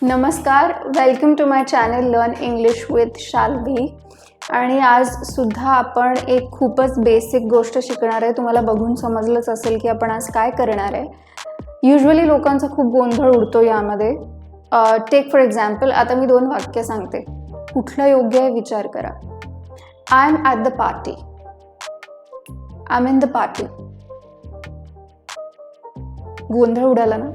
नमस्कार, welcome to my channel learn English with Shalvi. आणि आज सुद्धा आपण एक खूपच बेसिक गोष्ट शिकणार आहे. तुम्हाला बघून समजलंच असेल की आपण आज काय करणार आहे. युजली लोकांचा खूप गोंधळ उडतो यामध्ये. टेक फॉर एक्झाम्पल, आता मी 2 वाक्य सांगते, कुठलं योग्य आहे विचार करा. I am at the party, I am in the party. गोंधळ उडाला ना?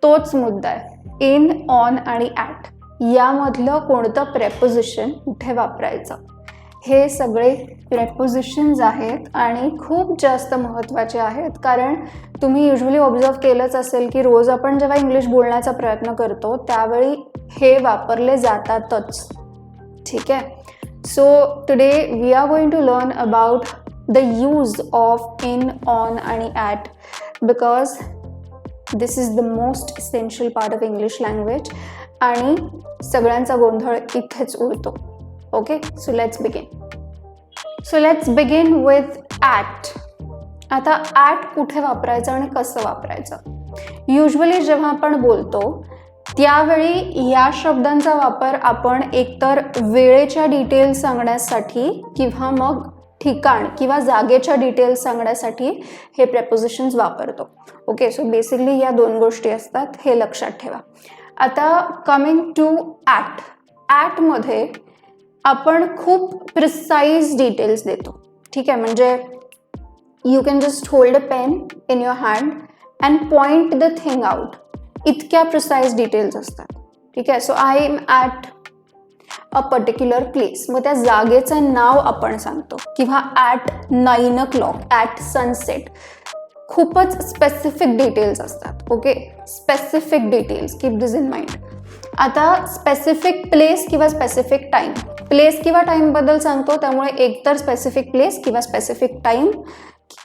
तोच मुद्दा आहे. इन, ऑन आणि ॲट यामधलं कोणतं प्रेपोजिशन कुठे वापरायचं, हे सगळे प्रेपोजिशन्स आहेत आणि खूप जास्त महत्त्वाचे आहेत. कारण तुम्ही युजली ऑब्झर्व केलंच असेल की रोज आपण जेव्हा इंग्लिश बोलण्याचा प्रयत्न करतो त्यावेळी हे वापरले जातातच. ठीक आहे. So today we are going to learn about the use of in, on आणि at, because this is the most essential part of English language आणि सगळ्यांचा गोंधळ इथेच उडतो. Okay, so let's begin with at. आता ॲट कुठे वापरायचं आणि कसं वापरायचं? युजली जेव्हा आपण बोलतो त्यावेळी या शब्दांचा वापर आपण एकतर वेळेच्या डिटेल्स सांगण्यासाठी किंवा मग ठिकाण किंवा जागेच्या डिटेल्स सांगण्यासाठी हे प्रेपोजिशन्स वापरतो. ओके, सो बेसिकली या 2 गोष्टी असतात, हे लक्षात ठेवा. आता कमिंग टू ॲट. ॲटमध्ये आपण खूप प्रिसाईज डिटेल्स देतो. ठीक आहे, म्हणजे you can just hold a pen in your hand and point the thing out. इतक्या प्रिसाईज डिटेल्स असतात. ठीक आहे. So I am at a particular place, मग त्या जागेचं नाव आपण सांगतो. किंवा ॲट 9 o'clock, ॲट सनसेट. खूपच स्पेसिफिक डिटेल्स असतात. Okay, specific details, keep this in mind. आता स्पेसिफिक प्लेस किंवा स्पेसिफिक टाईम. प्लेस किंवा टाईमबद्दल सांगतो त्यामुळे एकतर स्पेसिफिक प्लेस किंवा स्पेसिफिक टाईम.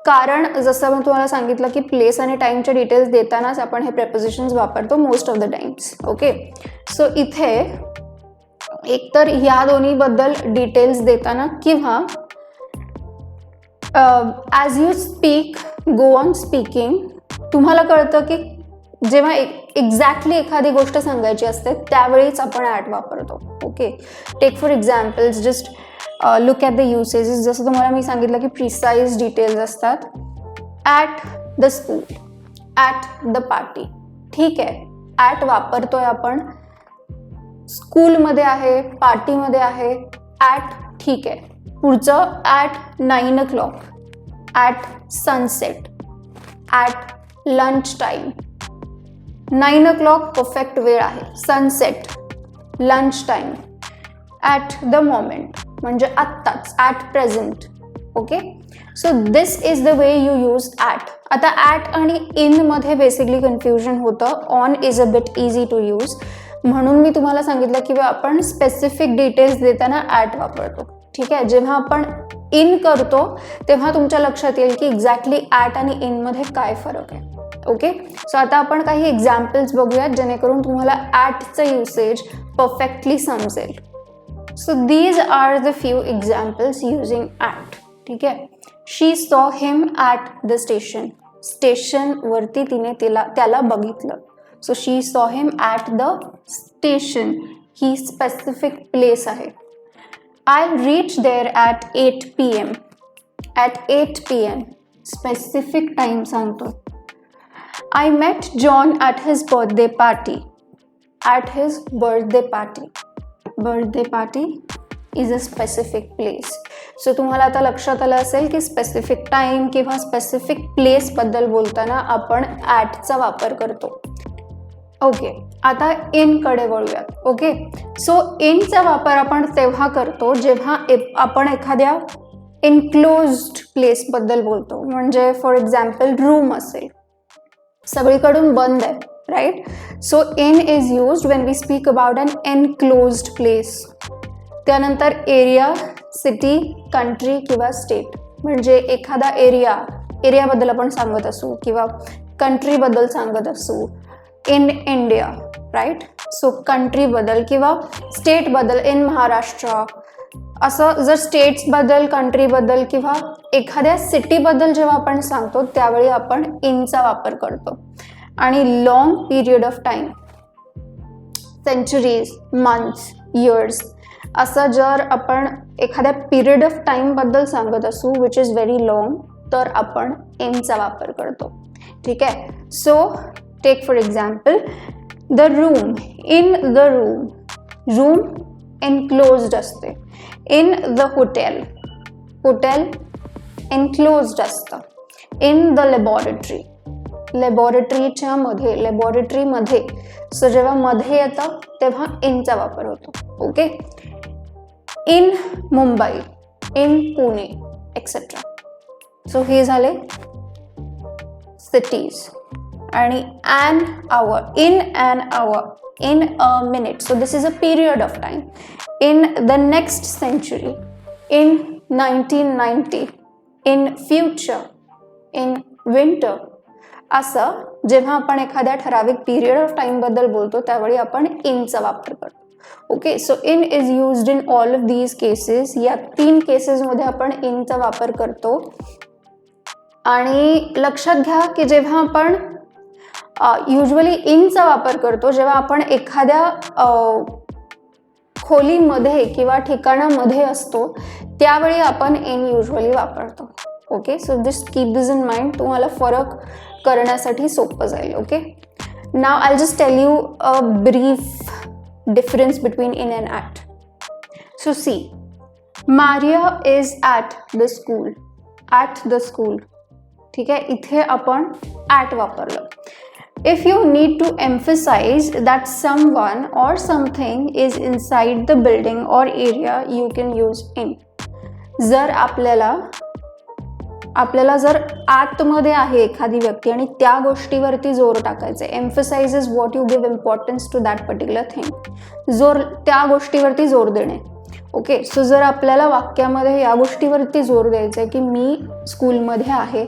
कारण जसं मी तुम्हाला सांगितलं की प्लेस आणि टाईमचे डिटेल्स देतानाच आपण हे प्रेपोजिशन्स वापरतो most of the times. Okay, so इथे एकतर ह्या दोन्हीबद्दल डिटेल्स देताना किंवा as you speak, go on speaking, तुम्हाला कळतं की जेव्हा एक्झॅक्टली एखादी गोष्ट सांगायची असते त्यावेळीच आपण ॲट वापरतो. Okay, take for examples, just look at the usages. जसं तुम्हाला मी सांगितलं की प्रिसाईज डिटेल्स असतात. At the school, at the party. ठीक आहे, ॲट वापरतोय आपण, स्कूलमध्ये आहे, पार्टीमध्ये आहे, ॲट. ठीक आहे. पुढचं at 9 o'clock, at sunset, at lunch time. 9 o'clock perfect वेळ आहे, sunset, lunch time, at the moment म्हणजे आत्ताच, at present. Okay, so this is the way you use at. आता ॲट आणि इन मध्ये बेसिकली कन्फ्युजन होतं. On is a bit easy to use, म्हणून मी तुम्हाला सांगितलं की आपण स्पेसिफिक डिटेल्स देताना ॲट वापरतो. ठीक आहे. जेव्हा आपण इन करतो तेव्हा तुमच्या लक्षात येईल की एक्झॅक्टली ॲट आणि इनमध्ये काय फरक आहे. ओके, सो आता आपण काही एक्झाम्पल्स बघूयात जेणेकरून तुम्हाला ॲटचं युसेज परफेक्टली समजेल. So these are the few examples using at. ठीक आहे. शी saw him at the station. स्टेशनवरती तिने त्याला बघितलं. So she saw him at the station, ही स्पेसिफिक प्लेस आहे. I reach there at 8 PM. At 8 PM specific time सांगतो. I met John at his birthday party. At his birthday party. Birthday party is a specific place. So तुम्हाला आता लक्षात आलं असेल की specific time किंवा specific प्लेसबद्दल बोलताना आपण ॲटचा वापर करतो. ओके, आता इनकडे वळूयात. ओके, सो इनचा वापर आपण तेव्हा करतो जेव्हा आपण एखाद्या एन्क्लोज्ड प्लेसबद्दल बोलतो. म्हणजे फॉर एक्झाम्पल रूम असेल, सगळीकडून बंद आहे, right. So in is used when we speak about an enclosed place. त्यानंतर एरिया, सिटी, कंट्री किंवा स्टेट. म्हणजे एखादा एरियाबद्दल आपण सांगत असू किंवा कंट्रीबद्दल सांगत असू. In India, right. सो कंट्रीबद्दल किंवा स्टेटबद्दल, इन महाराष्ट्र. असं जर स्टेट्सबद्दल, कंट्रीबद्दल किंवा एखाद्या सिटीबद्दल जेव्हा आपण सांगतो त्यावेळी आपण इनचा वापर करतो. आणि long period of time, centuries, months, years, असं जर आपण एखाद्या पिरियड ऑफ टाइम बद्दल सांगत असू विच इज व्हेरी लॉंग, तर आपण इनचा वापर करतो. ठीक आहे. So take for example the room. In the room, room enclosed असते. In the hotel, hotel enclosed असतं. इन द लॅबॉरेटरी, लॅबॉरेटरीच्या मध्ये, लॅबॉरेटरीमध्ये. सो जेव्हा मध्ये येतं तेव्हा इनचा वापर होतो. Okay. In Mumbai, in Pune, etcetera. So हे झाले सिटीज. आणि an hour, in an hour, in a minute. So this is a period of time. In the next century, in 1990, in future, in winter. असं जेव्हा आपण एखाद्या ठराविक पिरियड ऑफ टाइम बद्दल बोलतो त्यावेळी आपण इनचा वापर करतो. Okay. So in is used in all of these cases. या 3 केसेसमध्ये आपण इनचा वापर करतो. आणि लक्षात घ्या की जेव्हा आपण युजली इनचा वापर करतो जेव्हा आपण एखाद्या खोलीमध्ये किंवा ठिकाणामध्ये असतो त्यावेळी आपण इन युजली वापरतो. Okay. So this keep this in mind. तुम्हाला फरक करण्यासाठी सोपं जाईल. Okay. Now I just tell you a brief difference between in and at. So see, Maria is at the school, at the school. ठीक आहे. इथे आपण ॲट वापरलं. If you need to emphasize that someone or something is inside the building or area, you can use in. जर आपल्याला जर आतमध्ये आहे एखादी व्यक्ती आणि त्या गोष्टीवरती जोर टाकायचा आहे, emphasize is what you give importance to that particular thing. जोर, त्या गोष्टीवरती जोर देणे. ओके. सो जर आपल्याला वाक्यामध्ये या गोष्टीवरती जोर द्यायचा आहे की मी स्कूलमध्ये आहे,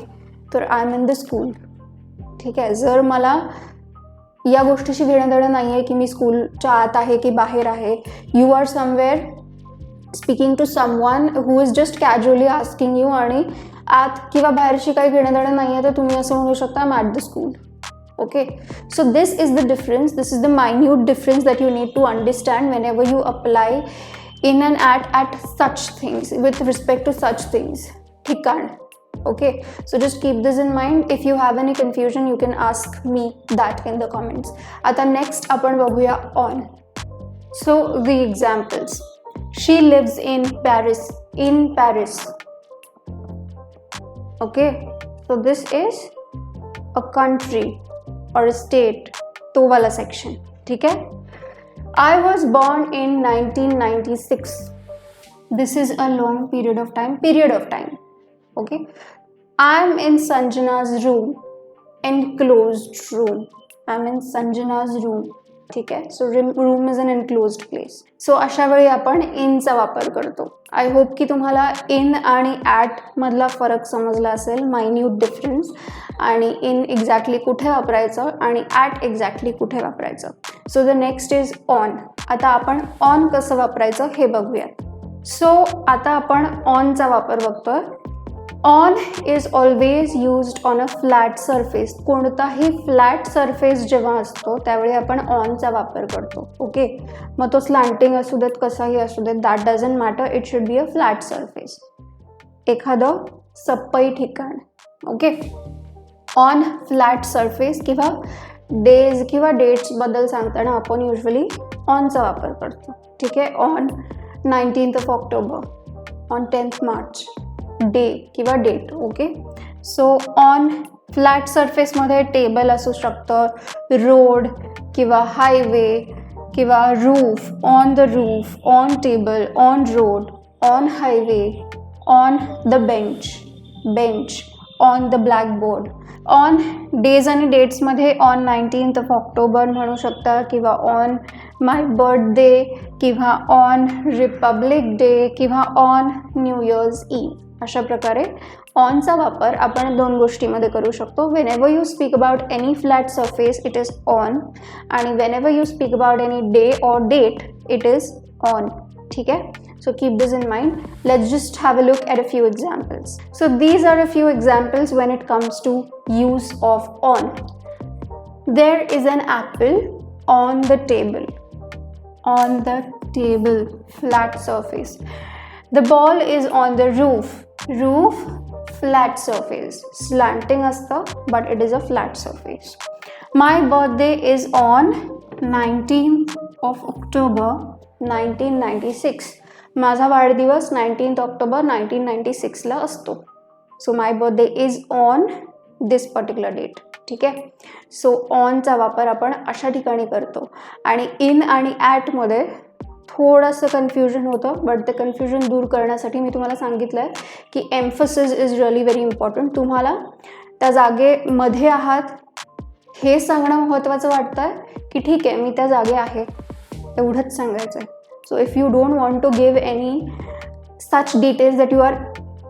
तर I am in the school. ठीक आहे. जर मला या गोष्टीशी घेणं देणं नाही आहे की मी स्कूलच्या आत आहे की बाहेर आहे, you are somewhere speaking to someone who is just casually asking you आणि आत किंवा बाहेरशी काही घेणं देणं नाही आहे, तर तुम्ही असं म्हणू शकता I am at the school. Okay. So this is the difference. This is the minute difference that you need to understand whenever you apply in and at such things with respect to such things. ठिकाण. Okay, so just keep this in mind. If you have any confusion you can ask me that in the comments. आता next आपण बघूया on. So the examples. She lives in Paris, in Paris. Okay, so this is a country or a state, तो वाला section. ठीक है. I was born in 1996. This is a long period of time. Period of time. Okay. I'm in Sanjana's room, enclosed room. I'm in Sanjana's room. ठीक आहे. So room is an enclosed place. So अशा वेळी आपण इनचा वापर करतो. I hope की तुम्हाला in आणि ॲट मधला फरक समजला असेल, मायन्यूट डिफरन्स, आणि इन एक्झॅक्टली कुठे वापरायचं आणि ॲट एक्झॅक्टली कुठे वापरायचं. So the next is on. आता आपण ऑन कसं वापरायचं हे बघूयात. सो आता आपण ऑनचा वापर बघतोय. On is always used on a flat surface. कोणताही फ्लॅट सरफेस जेव्हा असतो त्यावेळी आपण ऑनचा वापर करतो. ओके. मग तो स्लँटिंग असू देत, कसाही असू देत, that doesn't matter. It should be a flat surface, एखादं सप्पई ठिकाण. ओके. ऑन फ्लॅट सरफेस किंवा डेज किंवा डेट्सबद्दल सांगताना आपण युजली ऑनचा वापर करतो. ठीक आहे. On 19th October, on 10th March, day किंवा date. Okay. So on flat सरफेसमध्ये टेबल असू शकतं, रोड किंवा हायवे किंवा roof, on the roof, on table, on road, on highway, on the bench, bench, on the blackboard. On days आणि डेट्समध्ये on 19th October म्हणू शकता किंवा ऑन माय बर्थडे किंवा ऑन रिपब्लिक डे किंवा ऑन न्यू इयर्स ईव्ह. अशा प्रकारे ऑनचा वापर आपण दोन गोष्टीमध्ये करू शकतो. Whenever you speak about any flat surface it is on, आणि whenever you speak about any day और डेट इट इज ऑन. ठीक आहे. So keep this in mind. Let's just have a look at a few examples. So these are a few examples when it comes to use of on. There is an apple on the table. On the table, flat surface. The ball is on the roof. Roof, flat surface. Slanting असतं, but it is a flat surface. My birthday is on 19th of October 1996. माझा वाढदिवस 19th October 1996 ला असतो. So my birthday is on this particular date. ठीक आहे. So ऑनचा वापर आपण अशा ठिकाणी करतो. आणि इन आणि ॲटमध्ये थोडंसं कन्फ्युजन होतं, बट ते कन्फ्युजन दूर करण्यासाठी मी तुम्हाला सांगितलं आहे की emphasis is really very important. तुम्हाला त्या जागेमध्ये आहात हे सांगणं महत्त्वाचं वाटतं आहे की ठीक आहे मी त्या जागे आहे एवढंच सांगायचं आहे. So if you don't want to give any such details that you are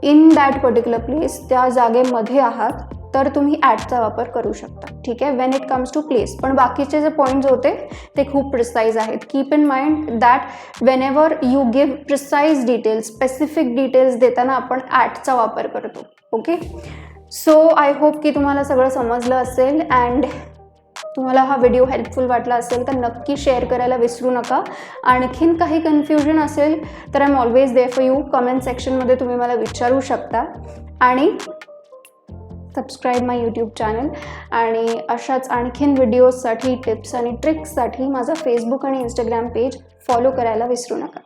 in that particular place, त्या जागेमध्ये आहात, तर तुम्ही ॲटचा वापर करू शकता. ठीक आहे. When it comes to place. पण बाकीचे जे पॉईंट्स होते ते खूप प्रिसाईज आहेत. Keep in mind that whenever you give precise details, specific details देताना आपण ॲटचा वापर करतो. ओके. सो आय होप की तुम्हाला सगळं समजलं असेल. अँड तुम्हाला हा व्हिडिओ हेल्पफुल वाटला असेल तर नक्की शेअर करायला विसरू नका. आणखीन काही कन्फ्युजन असेल तर I am always there for you. Comment सेक्शनमध्ये तुम्ही मला विचारू शकता. आणि सबस्क्राईब माय यूट्यूब चॅनल. आणि अशाच आणखीन व्हिडिओजसाठी, टिप्स आणि ट्रिक्ससाठी माझा फेसबुक आणि इंस्टाग्राम पेज फॉलो करायला विसरू नका.